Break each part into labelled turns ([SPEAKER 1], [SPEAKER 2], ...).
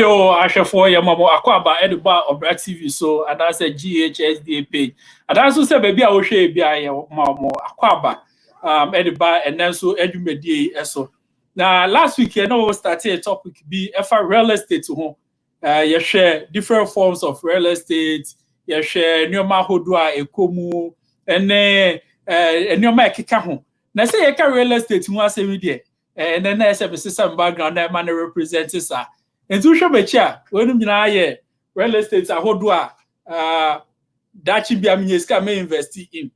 [SPEAKER 1] yo, I shall for your mama Aquaba Edba Obra TV so and that's a GHSDA page. And I also said baby I will share be I mama Aquaba Edba and then so Edumedi so. Now last week you know we started a topic be for real estate to home. You share different forms of real estate, you share nyoma hodua ekomu and nyoma ekeka ho. Na say you can real estate ho asemi de. And then there's a system background that man represents sa. And to show becha, when you real estate ahodua dachi bia minyeska may invest in.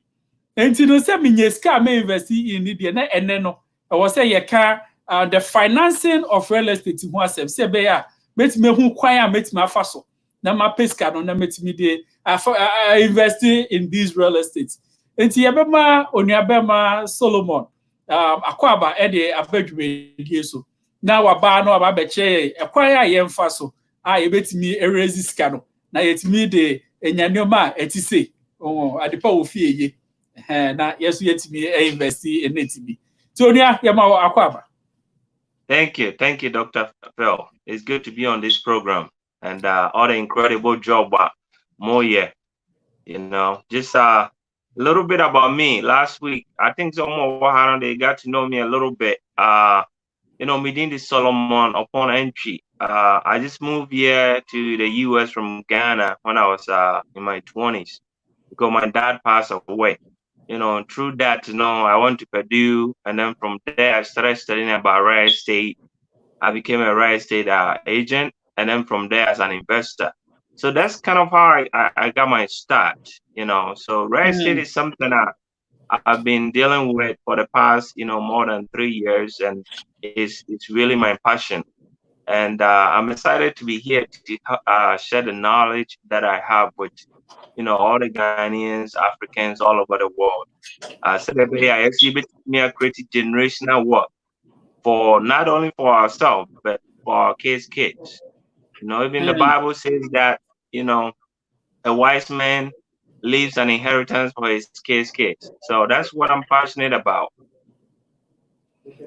[SPEAKER 1] And to say minyeska may invest in the and then no, I was say the financing of real estate in one say beya met me who kwaya met me afaso. Na ma pesca no na met me de I invest in these real estates. And to yabema onyabema Solomon Akwaba ede abadwume so na waba no ababeche ekwaya yemfa so yebetimi erezi sika no na yetimi de enyanoma etise adepa ofie ye na yeso yetimi invest in etimi so nia yema Akwaba.
[SPEAKER 2] Thank you Dr. Phil. It's good to be on this program and all the incredible job more you know just a little bit about me. Last week, I think some of they got to know me a little bit. You know, meeting the Solomon Oppong Antwi. I just moved here to the US from Ghana when I was in my 20s because my dad passed away. You know, through that, you know, I went to Purdue, and then from there I started studying about real estate. I became a real estate agent, and then from there as an investor. So that's kind of how I got my start, you know. So real estate is something I've been dealing with for the past, you know, more than 3 years, and it's really my passion. And I'm excited to be here to share the knowledge that I have with, you know, all the Ghanaians, Africans all over the world. So that I exhibit me a creative generational work for not only for ourselves but for our kids. You know, even the Bible says that, you know, a wise man leaves an inheritance for his kids. So that's what I'm passionate about.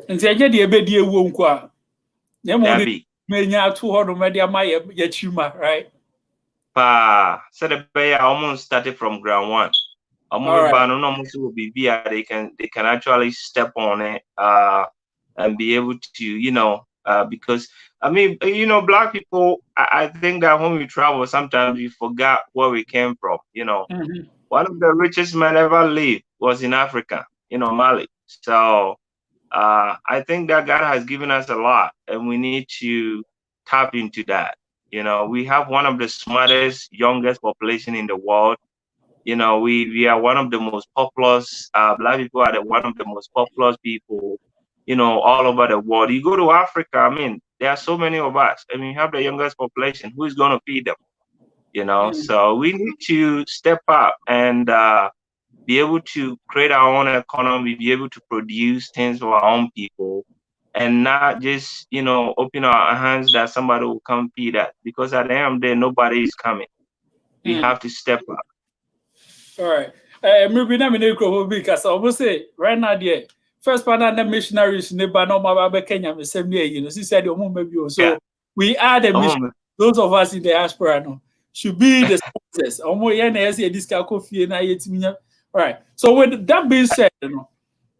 [SPEAKER 1] And the idea the be ewu nkwa. Menya to ho no media ma ye chuma, right?
[SPEAKER 2] So the bay almost started from ground one. They can actually step on it and be able to, you know, because I mean, you know, Black people, I think that when we travel, sometimes we forgot where we came from. You know, one of the richest men ever lived was in Africa, you know, Mali. So I think that God has given us a lot, and we need to tap into that. You know, we have one of the smartest, youngest population in the world. You know, we are one of the most populous. Black people are one of the most populous people, you know, all over the world. You go to Africa, I mean, there are so many of us. I mean, you have the youngest population. Who is going to feed them? You know, so we need to step up and be able to create our own economy, be able to produce things for our own people, and not just, you know, open our hands that somebody will come feed us. Because at the end of the day, nobody is coming. We have to step up.
[SPEAKER 1] All right. Maybe na me neko because I almost say right now there. First part the missionaries never no ma Kenya me same year, you know. She said maybe so we are the mission. Those of us in the diaspora no should be the sponsors. All right. So with that being said, you know,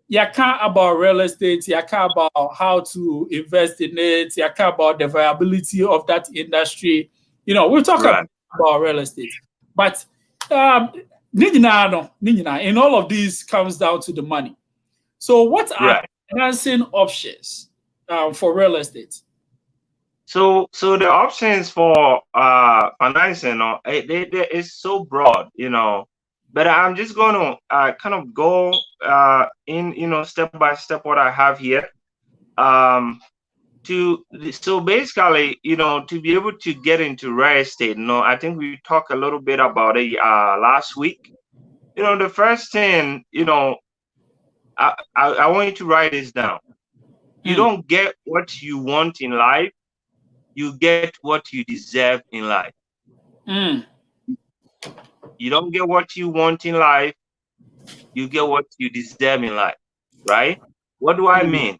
[SPEAKER 1] you care about real estate, you care about how to invest in it, you care about the viability of that industry. You know, we'll talk about real estate. But in all of these comes down to the money. So what are financing options for real estate?
[SPEAKER 2] So the options for financing, is so broad, you know. But I'm just going to kind of go in, you know, step by step what I have here. So basically, you know, to be able to get into real estate, you know, I think we talked a little bit about it last week. You know, the first thing, you know, I want you to write this down. You don't get what you want in life, you get what you deserve in life. You don't get what you want in life, you get what you deserve in life, right? What do I mean?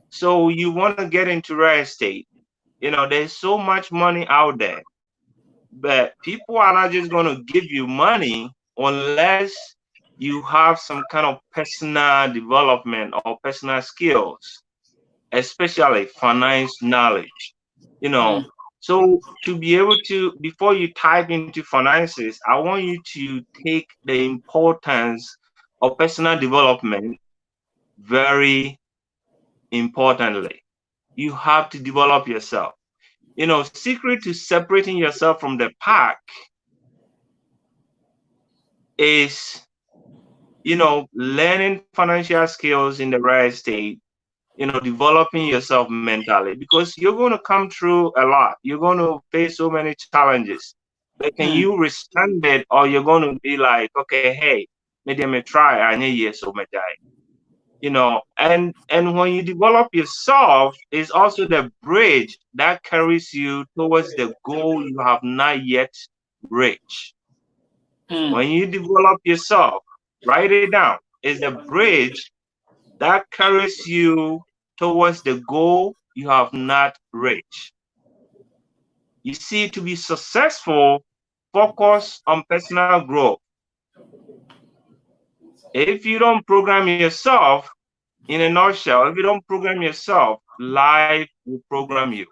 [SPEAKER 2] So you want to get into real estate. You know, there's so much money out there, but people are not just going to give you money unless you have some kind of personal development or personal skills, especially finance knowledge. You know, so to be able to, before you type into finances, I want you to take the importance of personal development very importantly. You have to develop yourself. You know, secret to separating yourself from the pack is, you know, learning financial skills in the real estate, you know, developing yourself mentally, because you're going to come through a lot. You're going to face so many challenges. But can you withstand it, or you're going to be like, okay, hey, maybe I may try, I need you so much. You know, and when you develop yourself, is also the bridge that carries you towards the goal you have not yet reached. When you develop yourself, write it down, is the bridge that carries you towards the goal you have not reached. You see, to be successful, focus on personal growth. If you don't program yourself, in a nutshell, if you don't program yourself, life will program you.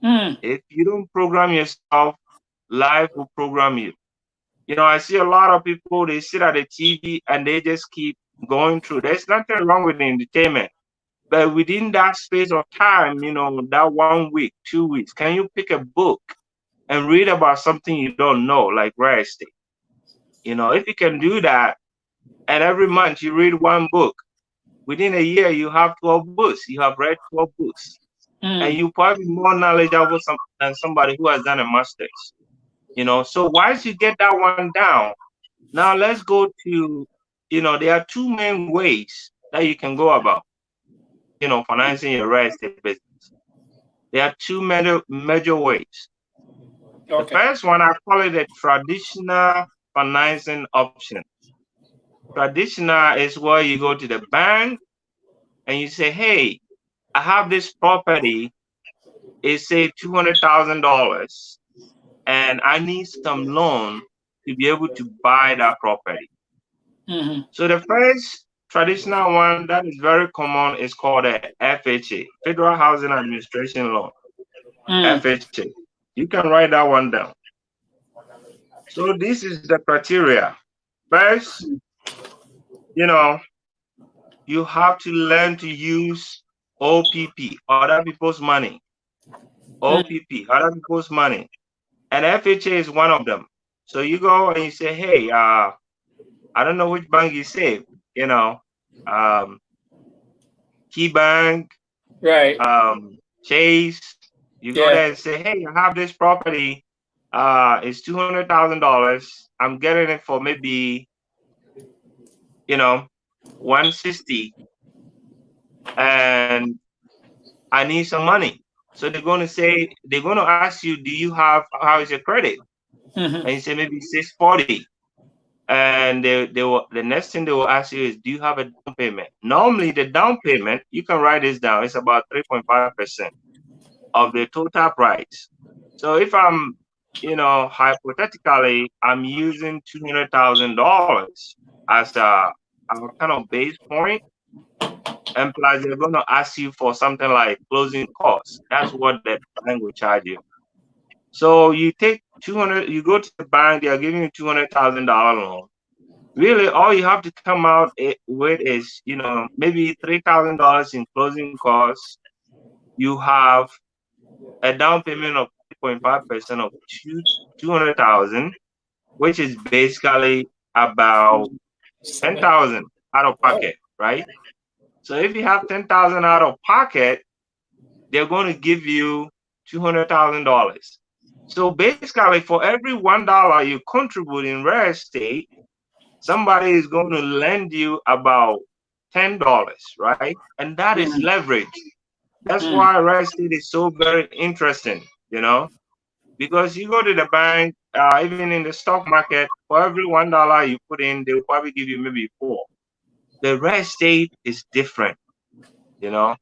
[SPEAKER 2] If you don't program yourself, life will program you. You know, I see a lot of people, they sit at the TV and they just keep going through. There's nothing wrong with the entertainment. But within that space of time, you know, that 1 week, 2 weeks, can you pick a book and read about something you don't know, like real estate? You know, if you can do that, and every month you read one book, within a year you have 12 books. You have read 12 books. And you probably more knowledgeable than somebody who has done a master's. You know, so once you get that one down, now let's go to, you know, there are two main ways that you can go about, you know, financing your real estate business. There are two major ways. Okay. The first one, I call it a traditional financing option. Traditional is where you go to the bank and you say, hey, I have this property, it's say $200,000, and I need some loan to be able to buy that property. So the first traditional one that is very common is called a FHA, Federal Housing Administration Loan. FHA. You can write that one down. So this is the criteria. First, you know, you have to learn to use OPP, other people's money. OPP, other people's money. And FHA is one of them. So you go and you say, hey, I don't know which bank you save, you know, Key Bank, right? Chase. You go there and say, hey, I have this property. It's $200,000. I'm getting it for maybe, you know, 160, and I need some money. So they're going to ask you, do you have, how is your credit? And you say maybe 640. And the next thing they will ask you is, do you have a down payment? Normally, the down payment, you can write this down, it's about 3.5% of the total price. So if I'm, you know, hypothetically, I'm using $200,000 as a kind of base point, and plus they're going to ask you for something like closing costs. That's what the bank will charge you. So you take 200, you go to the bank, they are giving you $200,000 loan. Really, all you have to come out with is, you know, maybe $3,000 in closing costs. You have a down payment of 3.5% of 200,000, which is basically about 10,000 out of pocket, right? So if you have 10,000 out of pocket, they're going to give you $200,000. So basically, for every $1 you contribute in real estate, somebody is going to lend you about $10, right? And that is leverage. That's why real estate is so very interesting, you know, because you go to the bank, even in the stock market, for every $1 you put in, they'll probably give you maybe 4. The real estate is different, you know.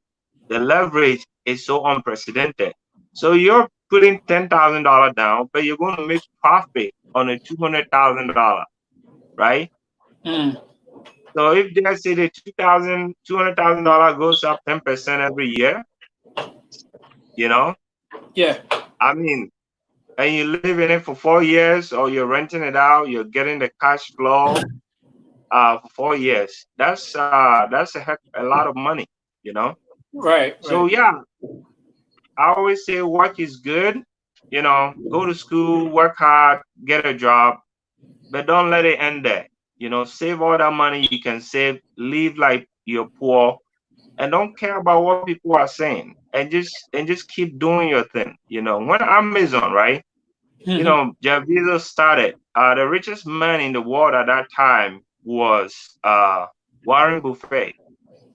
[SPEAKER 2] The leverage is so unprecedented. So you're putting $10,000 down, but you're going to make profit on a $200,000, right?
[SPEAKER 1] Mm.
[SPEAKER 2] So if they say the $200,000 goes up 10% every year, you know,
[SPEAKER 1] Yeah.
[SPEAKER 2] I mean, and you live in it for 4 years, or you're renting it out, you're getting the cash flow for 4 years. That's a lot of money, you know.
[SPEAKER 1] Right.
[SPEAKER 2] So
[SPEAKER 1] Right.
[SPEAKER 2] yeah, I always say work is good. You know, go to school, work hard, get a job, but don't let it end there. You know, save all that money you can save, live like you're poor, and don't care about what people are saying, and just keep doing your thing. You know, when Amazon, right? You
[SPEAKER 1] Mhm.
[SPEAKER 2] know, Jeff Bezos started. The richest man in the world at that time was Warren Buffett.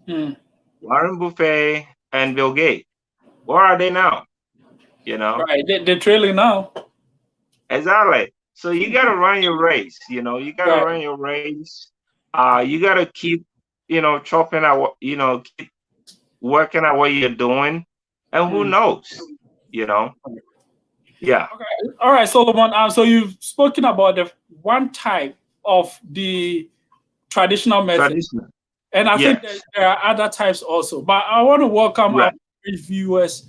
[SPEAKER 1] Mm.
[SPEAKER 2] Warren Buffett and Bill Gates. Where are they now? You know,
[SPEAKER 1] Right. They're trailing now.
[SPEAKER 2] exactly. So you gotta run your race. You know, you gotta
[SPEAKER 1] Right.
[SPEAKER 2] run your race. You gotta keep, chopping at what, keep working at what you're doing, and who
[SPEAKER 1] Mm.
[SPEAKER 2] knows? You know, yeah,
[SPEAKER 1] Okay. All right, Solomon. So you've spoken about the one type of the traditional method,
[SPEAKER 2] traditional.
[SPEAKER 1] and I think that
[SPEAKER 2] Yes,
[SPEAKER 1] there are other types also. But I want to welcome our
[SPEAKER 2] right.
[SPEAKER 1] viewers.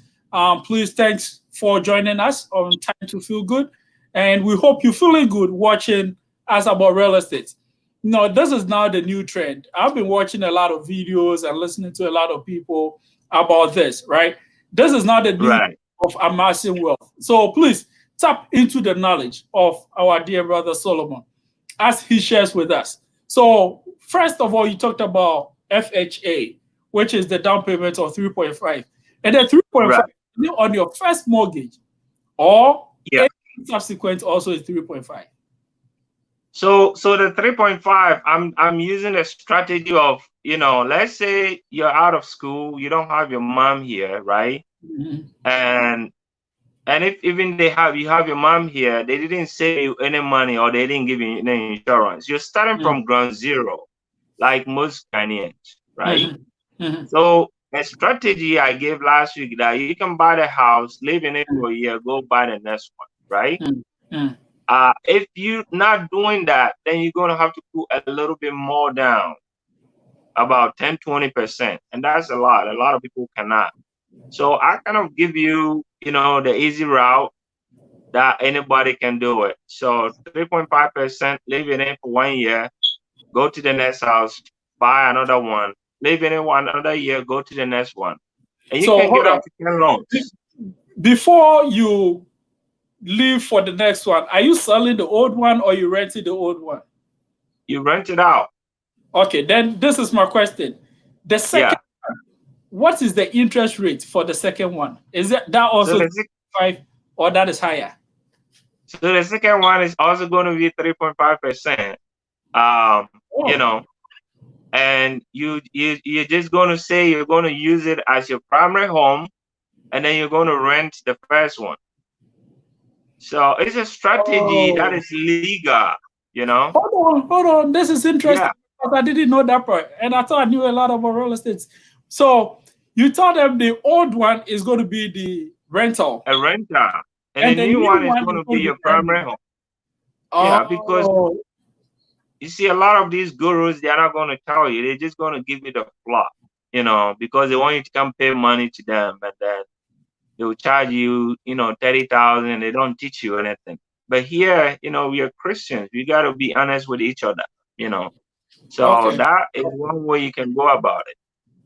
[SPEAKER 1] Please, thanks for joining us on Time to Feel Good, and we hope you're feeling good watching us about real estate. No, this is now the new trend. I've been watching a lot of videos and listening to a lot of people about this, right? This is now the new
[SPEAKER 2] Right.
[SPEAKER 1] of amassing wealth. So please tap into the knowledge of our dear brother Solomon as he shares with us. So, first of all, you talked about FHA, which is the down payment of 3.5. And then 3.5
[SPEAKER 2] Right.
[SPEAKER 1] on your first mortgage, or
[SPEAKER 2] Yeah.
[SPEAKER 1] any subsequent also is 3.5.
[SPEAKER 2] So the 3.5, I'm using a strategy of, let's say you're out of school, you don't have your mom here, right?
[SPEAKER 1] Mhm.
[SPEAKER 2] And if even you have your mom here, they didn't save you any money, or they didn't give you any insurance. You're starting
[SPEAKER 1] Mhm.
[SPEAKER 2] from ground zero, like most Ghanaians, right?
[SPEAKER 1] Mhm. Mhm.
[SPEAKER 2] So a strategy I gave last week, that you can buy the house, live in it for a year, go buy the next one, right?
[SPEAKER 1] Mhm. Mhm.
[SPEAKER 2] If you're not doing that, then you're going to have to put a little bit more down, about 10-20%. And that's a lot. A lot of people cannot. So I kind of give you, the easy route that anybody can do it. So 3.5%, live in it for 1 year, go to the next house, buy another one, live in it one another year, go to the next one. And you
[SPEAKER 1] So
[SPEAKER 2] can
[SPEAKER 1] hold
[SPEAKER 2] get
[SPEAKER 1] on.
[SPEAKER 2] up to 10 loans.
[SPEAKER 1] Before you leave for the next one, are you selling the old one or you renting the old one?
[SPEAKER 2] You rent it out.
[SPEAKER 1] Okay, then this is my question. The second,
[SPEAKER 2] Yeah.
[SPEAKER 1] what is the interest rate for the second one? Is that
[SPEAKER 2] So
[SPEAKER 1] also
[SPEAKER 2] the, sec-
[SPEAKER 1] 5 or that is higher?
[SPEAKER 2] so the second one is also going to be 3.5%. Um, you
[SPEAKER 1] Oh,
[SPEAKER 2] know, and you're just going to say you're going to use it as your primary home, and then you're going to rent the first one. So it's a strategy that
[SPEAKER 1] oh.
[SPEAKER 2] is legal, you know.
[SPEAKER 1] Hold on. This is interesting
[SPEAKER 2] Yeah,
[SPEAKER 1] because I didn't know that part. And I thought I knew a lot about real estate. So you told them the old one is going to be the rental
[SPEAKER 2] a renter, and the
[SPEAKER 1] and the
[SPEAKER 2] new
[SPEAKER 1] new
[SPEAKER 2] one is
[SPEAKER 1] one
[SPEAKER 2] going
[SPEAKER 1] is
[SPEAKER 2] to be
[SPEAKER 1] going to be
[SPEAKER 2] your
[SPEAKER 1] primary.
[SPEAKER 2] primary home. Yeah, because
[SPEAKER 1] Oh,
[SPEAKER 2] you see, a lot of these gurus, they're not going to tell you. They're just going to give you the fluff, because they want you to come pay money to them, and then they will charge you, 30,000, and they don't teach you anything. But here, we are Christians. We got to be honest with each other, you know. So
[SPEAKER 1] okay.
[SPEAKER 2] that is one way you can go about it,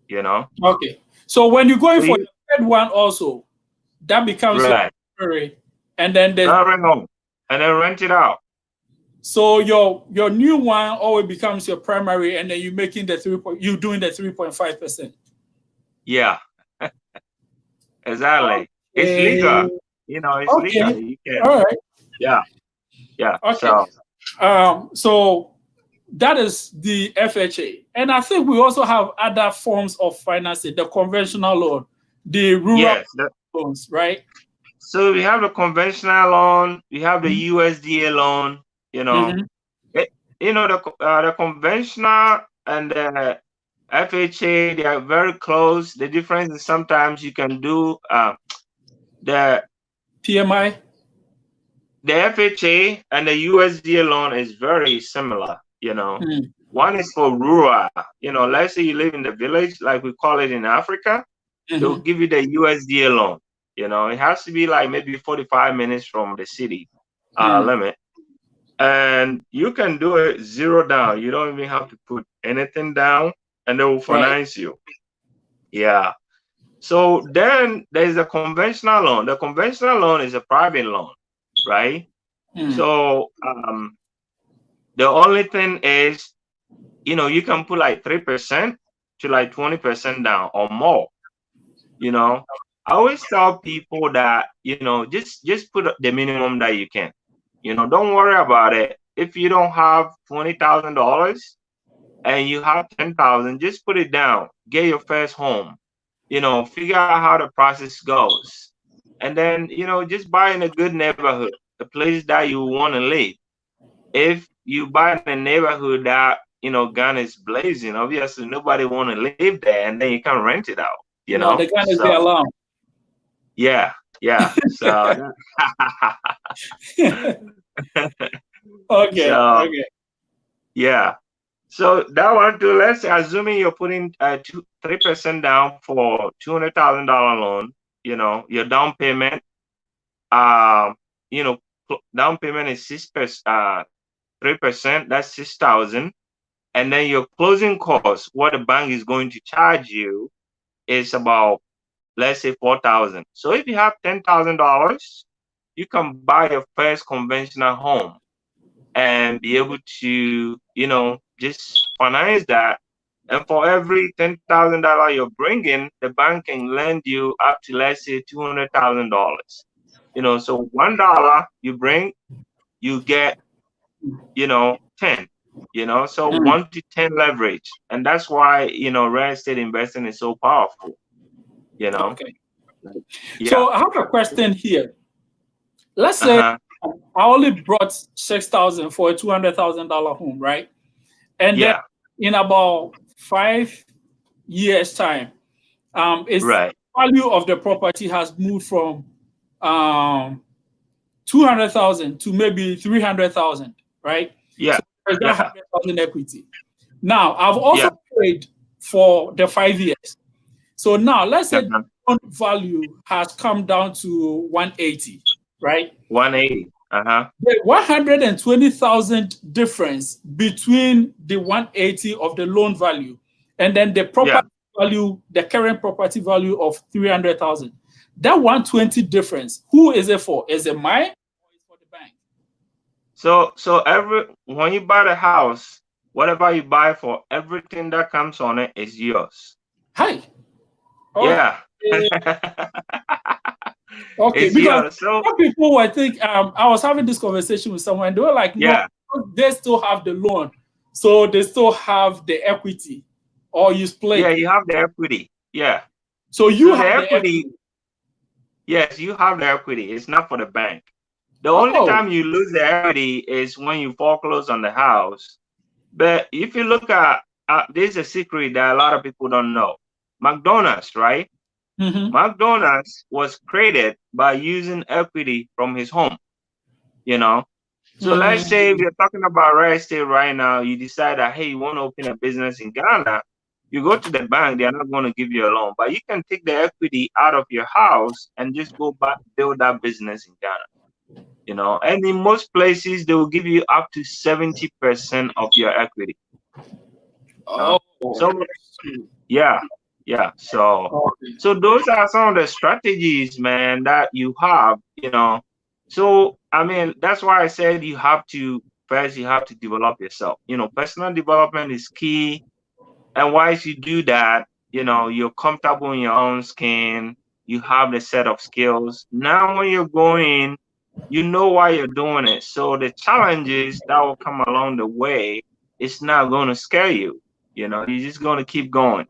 [SPEAKER 2] you know.
[SPEAKER 1] Okay. So when you're going
[SPEAKER 2] So
[SPEAKER 1] for
[SPEAKER 2] you
[SPEAKER 1] the third one also, that becomes your
[SPEAKER 2] right,
[SPEAKER 1] primary. And then there's
[SPEAKER 2] primary home, and then rent it out.
[SPEAKER 1] so your new one always becomes your primary, and then you're making the you doing the 3.5%.
[SPEAKER 2] Yeah, exactly. It's
[SPEAKER 1] Okay.
[SPEAKER 2] legal, it's legal.
[SPEAKER 1] Okay.
[SPEAKER 2] You can,
[SPEAKER 1] All right.
[SPEAKER 2] yeah, yeah.
[SPEAKER 1] Okay.
[SPEAKER 2] So
[SPEAKER 1] So that is the FHA. And I think we also have other forms of financing, the conventional loan, the rural
[SPEAKER 2] yes,
[SPEAKER 1] loans, right?
[SPEAKER 2] so we have the conventional loan, we have the
[SPEAKER 1] Mm-hmm.
[SPEAKER 2] USDA loan,
[SPEAKER 1] Mm-hmm.
[SPEAKER 2] It- the conventional and the FHA, they are very close. The difference is sometimes you can do the
[SPEAKER 1] PMI?
[SPEAKER 2] The FHA and the USDA loan is very similar, One is for rural, let's say you live in the village, like we call it in Africa, they'll give you the USDA loan. It has to be like maybe 45 minutes from the city limit. And you can do it zero down. You don't even have to put anything down and they will finance you. Yeah. So then there's a conventional loan. The conventional loan is a private loan, right? So the only thing is, you can put like 3% to like 20% down or more. I always tell people that, just put the minimum that you can. Don't worry about it. If you don't have $20,000 and you have 10,000, just put it down. Get your first home. Figure out how the process goes. And then, just buy in a good neighborhood, a place that you want to live. If you buy in a neighborhood that, gun is blazing, obviously nobody want to live there, and then you can rent it out,
[SPEAKER 1] No, the gun is there alone.
[SPEAKER 2] Yeah. So
[SPEAKER 1] okay.
[SPEAKER 2] Yeah. So that one too, let's say, assuming you're putting 3% down for $200,000 loan, your down payment, down payment is 6%, 3%, that's 6,000. And then your closing costs, what the bank is going to charge you, is about, let's say, 4,000. So if you have $10,000, you can buy your first conventional home and be able to, just finance that. And for every $10,000 you're bringing, the bank can lend you up to, let's say, $200,000. So $1 you bring, you get, 10. So 1 to 10 leverage, and that's why real estate investing is so powerful.
[SPEAKER 1] Okay.
[SPEAKER 2] Yeah.
[SPEAKER 1] So I have a question here. Let's say I only brought 6,000 for a $200,000 home, right? And then in about 5 years' time, value of the property has moved from 200,000 to maybe 300,000, right?
[SPEAKER 2] Yeah.
[SPEAKER 1] So there's that 100,000 equity. Now I've also paid for the 5 years. So now let's say the value has come down to 180, right?
[SPEAKER 2] 180.
[SPEAKER 1] The 120,000 difference between the 180 of the loan value and then the property value, the current property value of 300,000. That 120 difference, who is it for? Is it mine or is it for the bank?
[SPEAKER 2] So when you buy the house, whatever you buy for, everything that comes on it is yours.
[SPEAKER 1] Hi.
[SPEAKER 2] Yeah.
[SPEAKER 1] Okay, because some people were thinking, I was having this conversation with someone, they were like, no, they still have the loan, so they still have the equity, or you split.
[SPEAKER 2] Yeah, you have the equity. Yeah.
[SPEAKER 1] So you have the equity.
[SPEAKER 2] Yes, you have the equity. It's not for the bank. The only time you lose the equity is when you foreclose on the house. But if you look at, there's a secret that a lot of people don't know. McDonald's, right? McDonald's was created by using equity from his home, So let's say we're talking about real estate right now. You decide that, hey, you want to open a business in Ghana. You go to the bank, they're not going to give you a loan, but you can take the equity out of your house and just go back, build that business in Ghana, And in most places, they will give you up to 70% of your equity. So those are some of the strategies, man, that you have, So, I mean, that's why I said you have to develop yourself. Personal development is key. And once you do that, you're comfortable in your own skin. You have the set of skills. Now, when you're going, you know why you're doing it. So the challenges that will come along the way, it's not going to scare you. You're just going to keep going.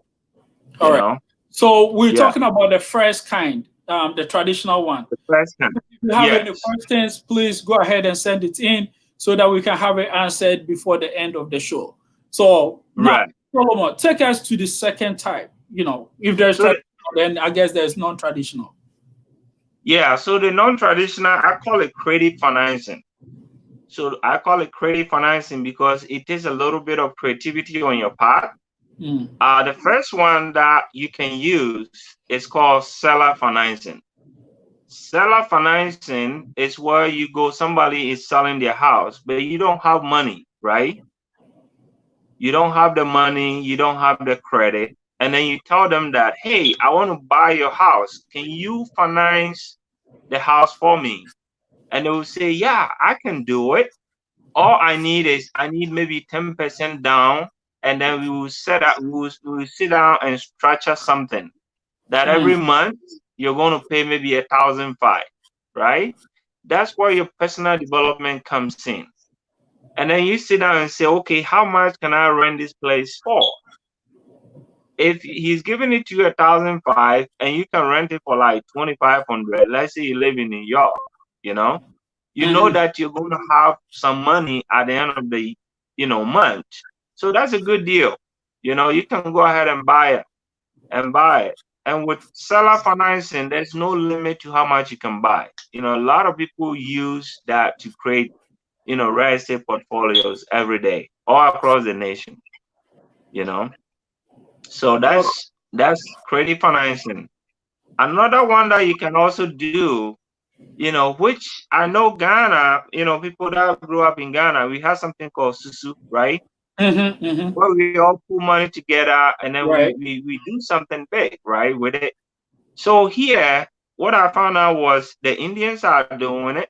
[SPEAKER 1] All right. So we're talking about the first kind, the traditional one.
[SPEAKER 2] The first kind.
[SPEAKER 1] If you have any questions, please go ahead and send it in so that we can have it answered before the end of the show. So now, Solomon, take us to the second type. If there's traditional, then I guess there's non-traditional.
[SPEAKER 2] Yeah, so the non-traditional, I call it credit financing. So I call it credit financing because it takes a little bit of creativity on your part. The first one that you can use is called seller financing. Seller financing is where you go, somebody is selling their house, but you don't have money, right? You don't have the money, you don't have the credit, and then you tell them that, hey, I want to buy your house. Can you finance the house for me? And they will say, yeah, I can do it. All I need is I need maybe 10% down, and then we will we will sit down and structure something that every month you're going to pay maybe 1,500, right? That's where your personal development comes in. And then you sit down and say, okay, how much can I rent this place for? If he's giving it to you 1,500 and you can rent it for like 2,500, let's say you live in New York, you know, that you're going to have some money at the end of the, month. So that's a good deal. You can go ahead and buy it. And with seller financing, there's no limit to how much you can buy. A lot of people use that to create, real estate portfolios every day, all across the nation, So that's credit financing. Another one that you can also do, which I know Ghana, people that grew up in Ghana, we have something called susu, right? Where we all put money together and then we do something big, right, with it. So here, what I found out was the Indians are doing it.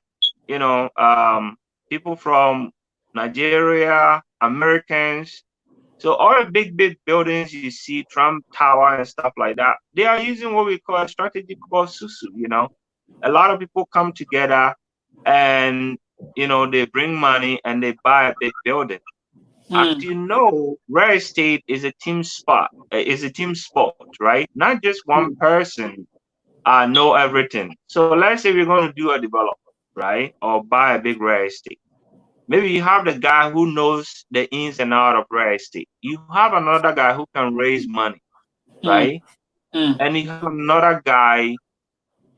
[SPEAKER 2] People from Nigeria, Americans. So all the big buildings you see, Trump Tower and stuff like that, they are using what we call a strategy called susu. A lot of people come together and they bring money and they buy a big building. As you know, real estate is a team sport, right? Not just one person know everything. So let's say we're going to do a development, right? Or buy a big real estate. Maybe you have the guy who knows the ins and out of real estate. You have another guy who can raise money, right? And you have another guy,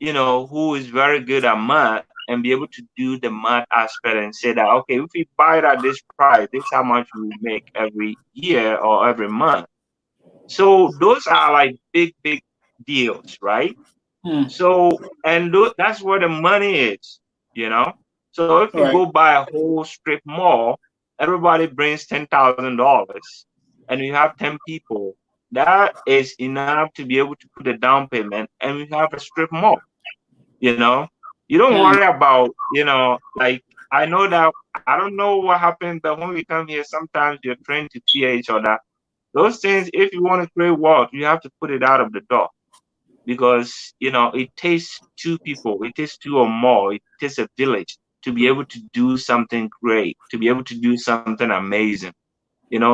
[SPEAKER 2] who is very good at math and be able to do the math aspect and say that, okay, if we buy it at this price, this is how much we will make every year or every month. So those are like big deals, right? So, and that's where the money is, So if you go buy a whole strip mall, everybody brings $10,000 and you have 10 people. That is enough to be able to put a down payment and we have a strip mall. You don't worry about, like, I know that, I don't know what happened, but when we come here, sometimes you're trained to fear each other. Those things, if you want to create wealth, you have to put it out of the door. Because, it takes two people, it takes two or more, it takes a village to be able to do something great, to be able to do something amazing.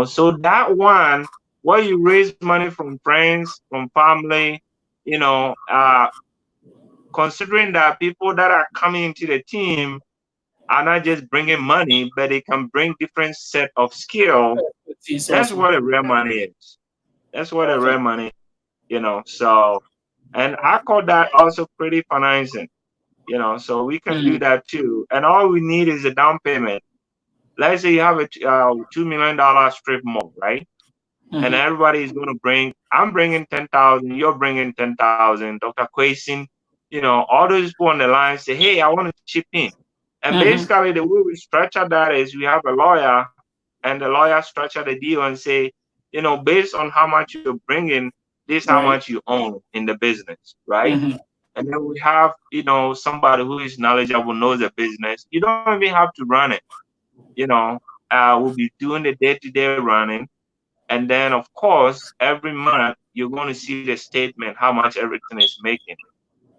[SPEAKER 2] So that one, where you raise money from friends, from family, considering that people that are coming into the team are not just bringing money, but they can bring different set of skill. That's what the real money is. That's what the real money, so, and I call that also credit financing, so we can do that too. And all we need is a down payment. Let's say you have a $2 million strip mall, right? And everybody is going to bring, I'm bringing 10,000, you're bringing 10,000, Dr. Quason, all those people on the line say, hey, I want to chip in. And basically the way we structure that is we have a lawyer and the lawyer structure the deal and say, based on how much you're bringing, this is how much you own in the business, right? And then we have, somebody who is knowledgeable, knows the business. You don't even have to run it. We'll be doing the day-to-day running. And then, of course, every month, you're going to see the statement, how much everything is making.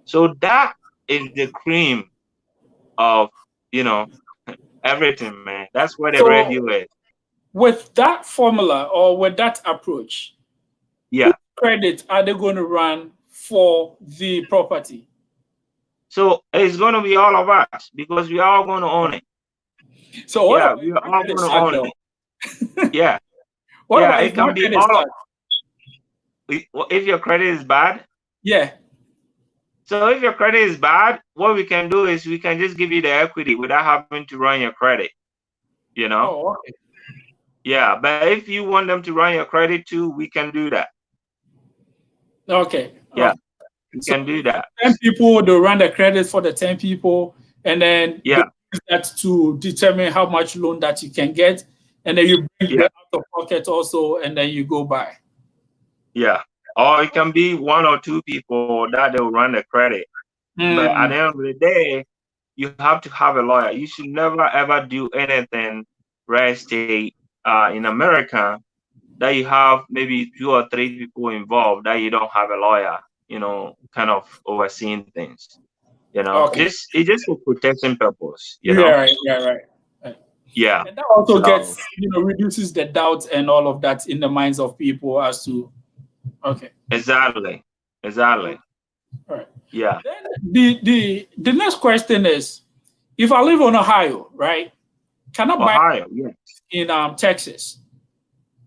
[SPEAKER 2] So that is the cream of, everything, man. That's where the radio is.
[SPEAKER 1] With that formula or with that approach,
[SPEAKER 2] yeah,
[SPEAKER 1] credit are they going to run for the property?
[SPEAKER 2] So it's going to be all of us because we are all going to own it.
[SPEAKER 1] So
[SPEAKER 2] we are all going to own it. Yeah. It can be all of. If your credit is bad.
[SPEAKER 1] Yeah.
[SPEAKER 2] So if your credit is bad, what we can do is we can just give you the equity without having to run your credit. You know?
[SPEAKER 1] Oh, okay.
[SPEAKER 2] Yeah, but if you want them to run your credit too, we can do that.
[SPEAKER 1] Okay.
[SPEAKER 2] Yeah,
[SPEAKER 1] Okay.
[SPEAKER 2] we
[SPEAKER 1] So
[SPEAKER 2] can do that.
[SPEAKER 1] 10 people, they'll run the credit for the 10 people, and then they
[SPEAKER 2] Yeah,
[SPEAKER 1] use that to determine how much loan that you can get, and then you bring
[SPEAKER 2] yeah,
[SPEAKER 1] the out of pocket also, and then you go by.
[SPEAKER 2] yeah. Or it can be one or two people that they'll run the credit. But at the
[SPEAKER 1] Mm.
[SPEAKER 2] end of the day, you have to have a lawyer. You should never ever do anything real estate in America that you have maybe 2 or 3 people involved that you don't have a lawyer, kind of overseeing things.
[SPEAKER 1] Okay.
[SPEAKER 2] It's just for protection purpose.
[SPEAKER 1] Yeah, right, yeah, right. Right.
[SPEAKER 2] Yeah.
[SPEAKER 1] And that also
[SPEAKER 2] So
[SPEAKER 1] gets, reduces the doubt and all of that in the minds of people as to, okay.
[SPEAKER 2] exactly, exactly.
[SPEAKER 1] All right.
[SPEAKER 2] Yeah.
[SPEAKER 1] Then the next question is, if I live in Ohio, right? Can I buy
[SPEAKER 2] Ohio. Yeah.
[SPEAKER 1] in Texas?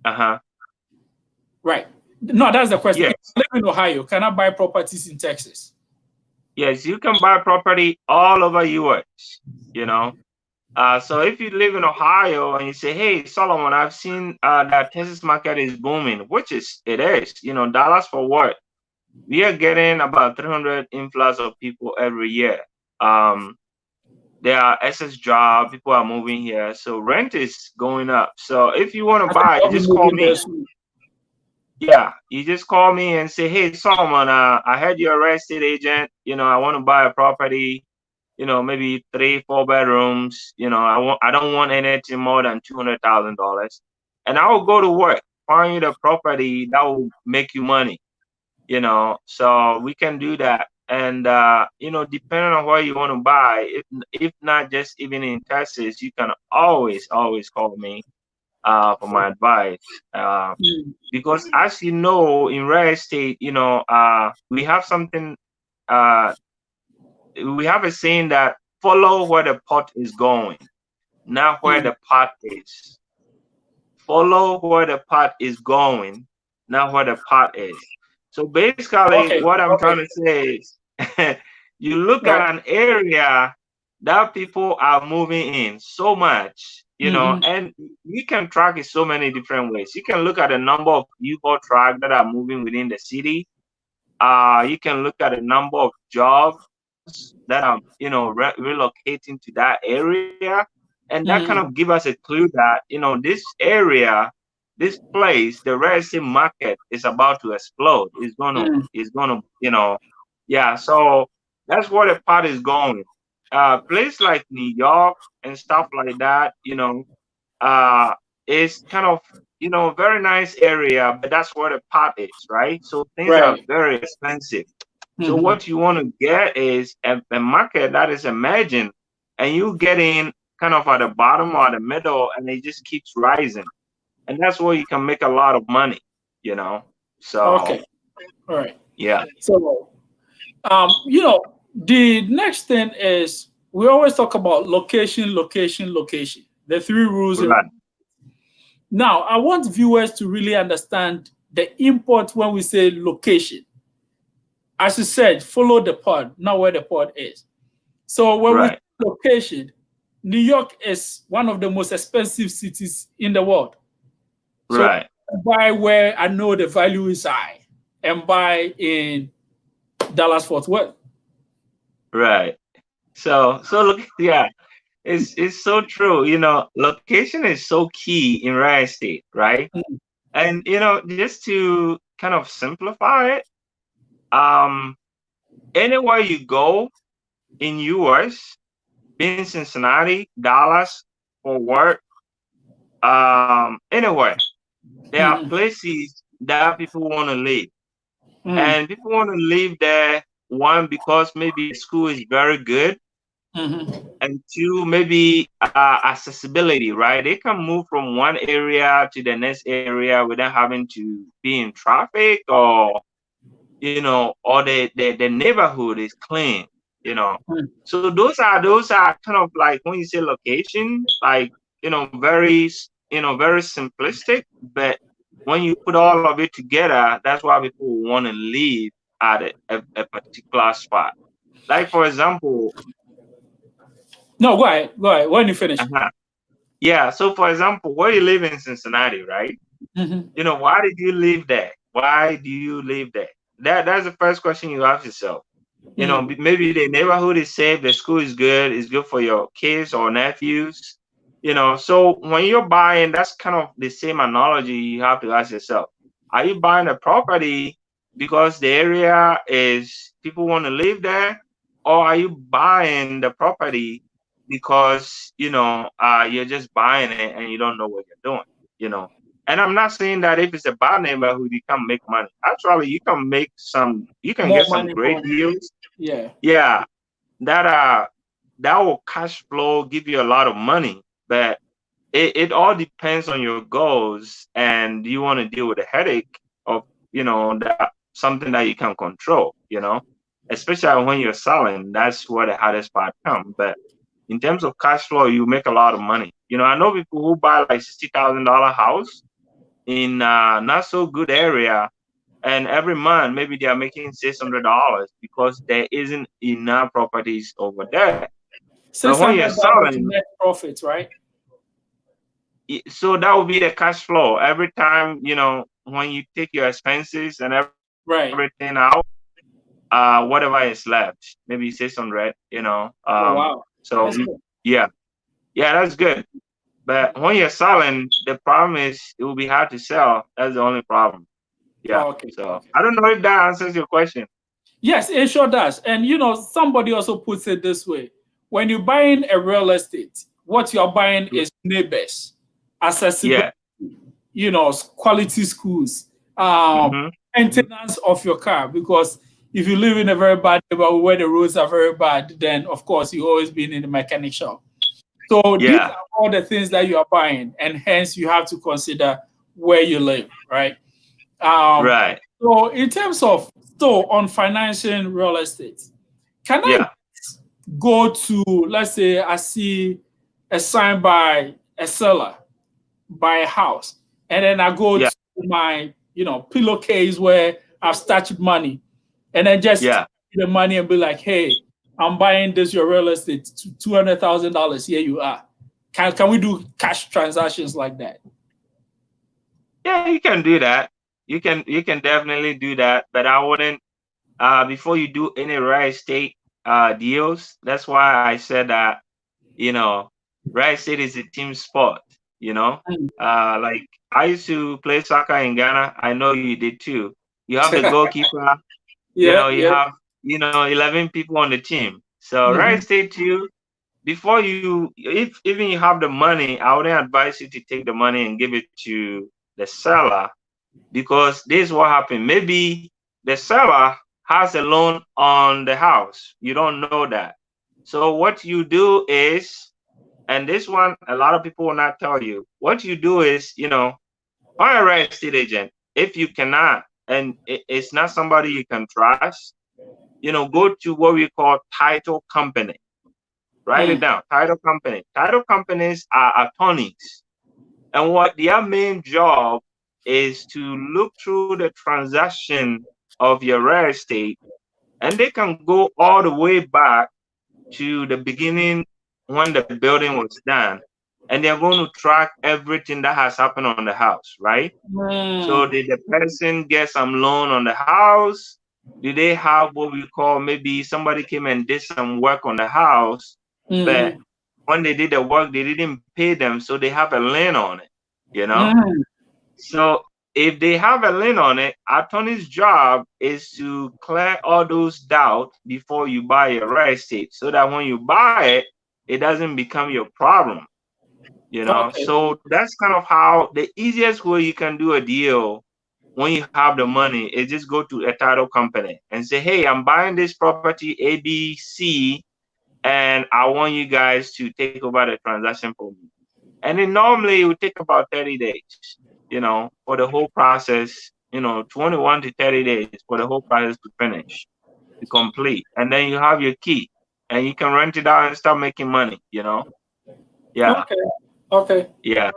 [SPEAKER 2] Uh-huh.
[SPEAKER 1] Right. No, that's the question. If
[SPEAKER 2] Yes.
[SPEAKER 1] I live in Ohio, can I buy properties in Texas?
[SPEAKER 2] Yes, you can buy property all over US, you know. So if you live in Ohio and you say, "Hey, Solomon, I've seen that Texas market is booming," which it is, Dallas for what? We are getting about 300 influx of people every year. Um, there are excess jobs, people are moving here, so rent is going up. So if you want to
[SPEAKER 1] I think
[SPEAKER 2] buy,
[SPEAKER 1] I'll be
[SPEAKER 2] just call
[SPEAKER 1] moving there
[SPEAKER 2] me.
[SPEAKER 1] soon.
[SPEAKER 2] Yeah, you just call me and say, "Hey, Solomon, I heard you're a real estate agent. I want to buy a property. Maybe 3, 4 bedrooms. I don't want anything more than $200,000, and I will go to work, find you the property that will make you money. So we can do that. And depending on what you want to buy, if not just even in Texas, you can always call me for my advice.
[SPEAKER 1] Mm.
[SPEAKER 2] Because as you know, in real estate, we have something. Uh, we have a saying that follow where the pot is going, not where
[SPEAKER 1] Mm.
[SPEAKER 2] the pot is. Follow where the pot is going, not where the pot is. So basically,
[SPEAKER 1] Okay.
[SPEAKER 2] what I'm
[SPEAKER 1] Okay.
[SPEAKER 2] trying to say is, you look
[SPEAKER 1] Right.
[SPEAKER 2] at an area that people are moving in so much,
[SPEAKER 1] Mm-hmm.
[SPEAKER 2] and you can track it so many different ways. You can look at the number of U-Haul trucks that are moving within the city. You can look at the number of jobs that are, relocating to that area, and that kind of
[SPEAKER 1] Mm-hmm.
[SPEAKER 2] give us a clue that, this area, this place, the real estate market is about to explode. It's gonna, yeah. So that's where the part is going. Place like New York and stuff like that, uh, is kind of, very nice area, but that's where the pot is, right? So things are
[SPEAKER 1] Right.
[SPEAKER 2] very expensive. So
[SPEAKER 1] Mm-hmm.
[SPEAKER 2] what you want to get is a market that is emerging, and you get in kind of at the bottom or the middle, and it just keeps rising, and that's where you can make a lot of money, So
[SPEAKER 1] Okay. All right.
[SPEAKER 2] yeah,
[SPEAKER 1] So, the next thing is we always talk about location, location, location. The three rules.
[SPEAKER 2] right,
[SPEAKER 1] Now, I want viewers to really understand the import when we say location. As you said, follow the pod, not where the pod is. So when we say
[SPEAKER 2] right,
[SPEAKER 1] location, New York is one of the most expensive cities in the world. So
[SPEAKER 2] right,
[SPEAKER 1] buy where I know the value is high and buy in Dallas Fort Worth.
[SPEAKER 2] right. So look, yeah, it's so true. Location is so key in real estate, right?
[SPEAKER 1] Mm,
[SPEAKER 2] And just to kind of simplify it, um, anywhere you go in US, being Cincinnati, Dallas, or work, anywhere, there are
[SPEAKER 1] mm,
[SPEAKER 2] places that people want to live,
[SPEAKER 1] mm,
[SPEAKER 2] and people want to live there. One, because maybe the school is very good,
[SPEAKER 1] mhm,
[SPEAKER 2] and two, maybe accessibility, right? They can move from one area to the next area without having to be in traffic, or the neighborhood is clean, you know.
[SPEAKER 1] mm,
[SPEAKER 2] So those are kind of like, when you say location, like, very simplistic, but when you put all of it together, that's why people want to live at a particular spot. Like, for example,
[SPEAKER 1] No, go ahead. Go ahead. When you finish.
[SPEAKER 2] Yeah. So, for example, where you live in Cincinnati, right?
[SPEAKER 1] Mm-hmm.
[SPEAKER 2] Why did you live there? Why do you live there? That's the first question you ask yourself. Maybe the neighborhood is safe, the school is good, it's good for your kids or nephews. So when you're buying, that's kind of the same analogy you have to ask yourself. Are you buying a property because the area is people want to live there, or are you buying the property because you're just buying it and you don't know what you're doing? And I'm not saying that if it's a bad neighborhood, you can make money. Actually, you can
[SPEAKER 1] More
[SPEAKER 2] get some
[SPEAKER 1] money.
[SPEAKER 2] great deals.
[SPEAKER 1] Yeah.
[SPEAKER 2] Yeah, that will cash flow, give you a lot of money. But it all depends on your goals, and you want to deal with the headache of that something that you can control. Especially when you're selling, that's where the hardest part comes. But in terms of cash flow, you make a lot of money. I know people who buy like $60,000 house in not so good area, and every month maybe they are making $600 because there isn't enough properties over there. But when you're
[SPEAKER 1] $600
[SPEAKER 2] selling,
[SPEAKER 1] net profit, right?
[SPEAKER 2] so that would be the cash flow every time. When you take your expenses and everything out, whatever is left, maybe 600.
[SPEAKER 1] Oh, wow.
[SPEAKER 2] So
[SPEAKER 1] That's good.
[SPEAKER 2] yeah, that's good. But when you're selling, the problem is it will be hard to sell. That's the only problem. Yeah.
[SPEAKER 1] Oh, okay.
[SPEAKER 2] So I don't know if that answers your question.
[SPEAKER 1] Yes, it sure does. And somebody also puts it this way: when you're buying a real estate, what you're buying is neighbors, accessibility, quality schools, maintenance of your car. Because if you live in a very bad neighborhood where the roads are very bad, then of course you always been in the mechanic shop. So these are all the things that you are buying, and hence you have to consider where you live, right?
[SPEAKER 2] Right.
[SPEAKER 1] So in terms of on financing real estate, can I go to, let's say I see a sign by a seller, buy a house, and then I go to my pillowcase where I've stashed money, and then just take the money and be like, hey, I'm buying this your real estate to $200,000. Here you are. Can we do cash transactions like that?
[SPEAKER 2] Yeah, you can do that. You can definitely do that, but I wouldn't before you do any real estate deals. That's why I said that real estate is a team sport. Like I used to play soccer in Ghana. I know you did too. You have the goalkeeper. You have 11 people on the team. So real estate too. Before if even you have the money, I wouldn't advise you to take the money and give it to the seller, because this is what happened. Maybe the seller has a loan on the house. You don't know that. So what you do is, and this one, a lot of people will not tell you, what you do is, hire a real estate agent. If you cannot, and it's not somebody you can trust, go to what we call title company. Write it down. Title company. Title companies are attorneys. And what their main job is to look through the transaction of your real estate, and they can go all the way back to the beginning when the building was done, and they're going to track everything that has happened on the house, right? So did the person get some loan on the house? Did they have what we call, maybe somebody came and did some work on the house, but when they did the work, they didn't pay them, so they have a lien on it, So if they have a lien on it, attorney's job is to clear all those doubts before you buy a real estate, so that when you buy it, it doesn't become your problem. So that's kind of how the easiest way you can do a deal when you have the money is just go to a title company and say, hey, I'm buying this property ABC, and I want you guys to take over the transaction for me. And then normally it would take about 30 days, for the whole process, 21 to 30 days for the whole process to finish, to complete. And then you have your key and you can rent it out and start making money, Yeah.
[SPEAKER 1] Okay.
[SPEAKER 2] Yeah.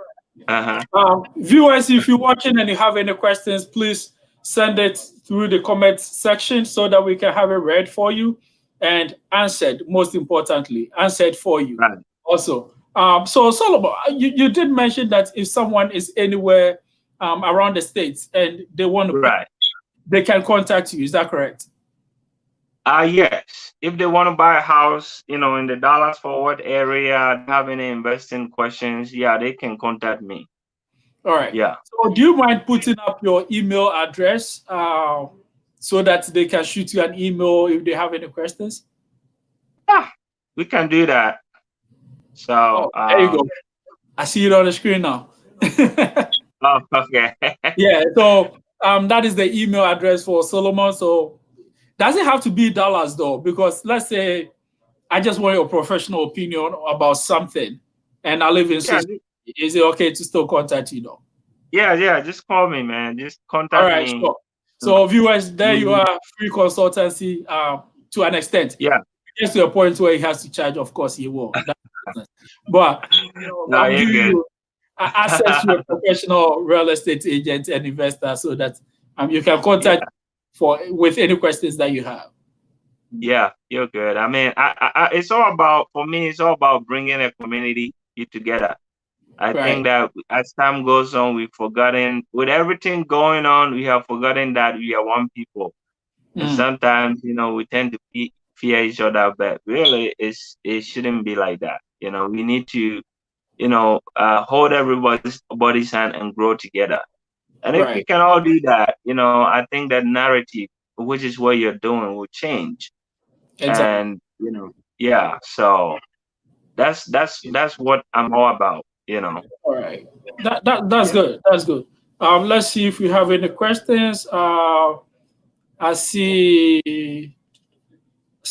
[SPEAKER 1] Viewers, if you're watching and you have any questions, please send it through the comment section so that we can have it read for you and answered, most importantly, answered for you.
[SPEAKER 2] Right.
[SPEAKER 1] Also. So Solomon, you did mention that if someone is anywhere around the States and they want to,
[SPEAKER 2] Right.
[SPEAKER 1] they can contact you. Is that correct?
[SPEAKER 2] Yes. If they want to buy a house, in the Dallas Forward area, have any investing questions, yeah, they can contact me.
[SPEAKER 1] All right.
[SPEAKER 2] Yeah.
[SPEAKER 1] So do you mind putting up your email address so that they can shoot you an email if they have any questions?
[SPEAKER 2] Yeah, we can do that. So
[SPEAKER 1] there you go. I see it on the screen now.
[SPEAKER 2] Oh, okay.
[SPEAKER 1] Yeah. So that is the email address for Solomon. So does it have to be Dallas though? Because let's say I just want your professional opinion about something, and I live in.
[SPEAKER 2] Yeah.
[SPEAKER 1] Is it okay to still contact you though?
[SPEAKER 2] Yeah. Just call me, man. Just contact
[SPEAKER 1] All right,
[SPEAKER 2] me.
[SPEAKER 1] sure. So viewers, there you are, free consultancy to an extent.
[SPEAKER 2] Yeah.
[SPEAKER 1] Gets to a point where he has to charge, of course he will. But
[SPEAKER 2] No,
[SPEAKER 1] I'm
[SPEAKER 2] you're
[SPEAKER 1] giving
[SPEAKER 2] good.
[SPEAKER 1] you access to a professional real estate agent and investor so that you can contact with any questions that you have.
[SPEAKER 2] Yeah, you're good. I mean, it's all about, for me, it's all about bringing a community together. I think that as time goes on, we've forgotten, with everything going on, we have forgotten that we are one people. And sometimes, we tend to fear each other, but really, it shouldn't be like that. We need to, hold everybody's hand and grow together. And if we can all do that, I think that narrative, which is what you're doing, will change.
[SPEAKER 1] Exactly.
[SPEAKER 2] And yeah, so that's what I'm all about.
[SPEAKER 1] All right, that's good. That's good. Let's see if we have any questions. I see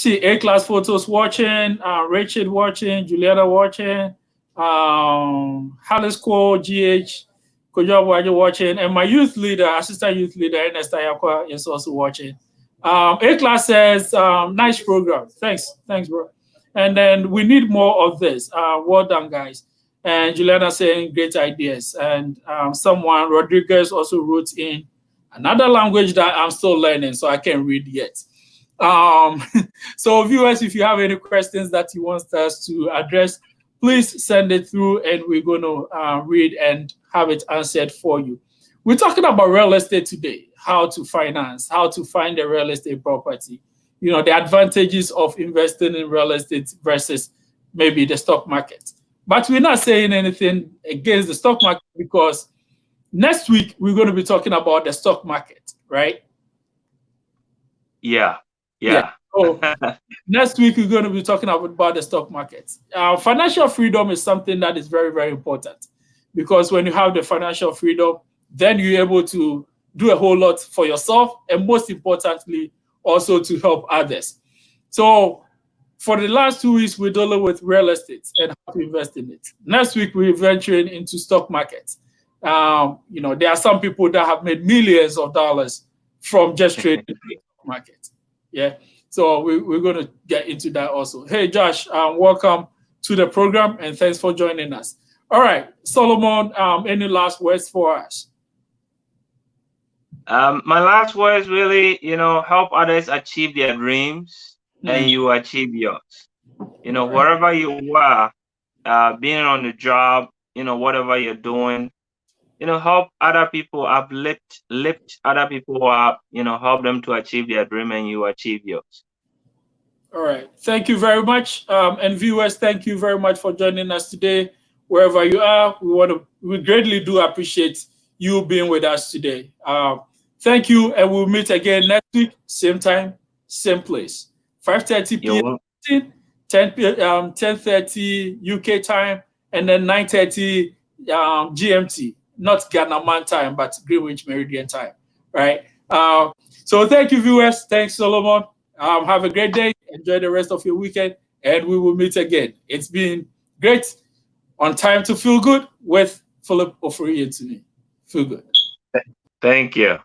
[SPEAKER 1] A-class photos watching, Richard watching, Juliana watching, Hallis Core, GH, Kojob watching, and my youth leader, assistant youth leader, Ernest Ayakwa, is also watching. A-class says, nice program. Thanks, bro. And then we need more of this. Well done, guys. And Juliana saying great ideas. And someone, Rodriguez, also wrote in another language that I'm still learning, so I can't read yet. So viewers, if you have any questions that you want us to address, please send it through and we're going to read and have it answered for you. We're talking about real estate today, how to finance, how to find a real estate property, the advantages of investing in real estate versus maybe the stock market. But we're not saying anything against the stock market because next week we're going to be talking about the stock market, right?
[SPEAKER 2] Yeah.
[SPEAKER 1] So next week we're going to be talking about the stock market. Financial freedom is something that is very, very important because when you have the financial freedom, then you're able to do a whole lot for yourself and most importantly, also to help others. So for the last 2 weeks, we're dealing with real estate and how to invest in it. Next week, we're venturing into stock markets. There are some people that have made millions of dollars from just trading in the stock market. Yeah. So we're going to get into that also. Hey, Josh, welcome to the program and thanks for joining us. All right, Solomon, any last words for us?
[SPEAKER 2] My last words really, help others achieve their dreams and you achieve yours. Wherever you are, being on the job, whatever you're doing, help other people up, lift other people up, help them to achieve their dream and you achieve yours.
[SPEAKER 1] All right. Thank you very much. And viewers, thank you very much for joining us today. Wherever you are, we greatly do appreciate you being with us today. Thank you, and we'll meet again next week, same time, same place. 5:30 p.m. 10:30 UK time, and then 9:30 GMT, not Ghana Man time, but Greenwich Meridian time, right? So thank you, viewers. Thanks, Solomon. Have a great day. Enjoy the rest of your weekend, and we will meet again. It's been great. On Time to Feel Good with Philip Oppong Antwi. Feel good.
[SPEAKER 2] Thank you.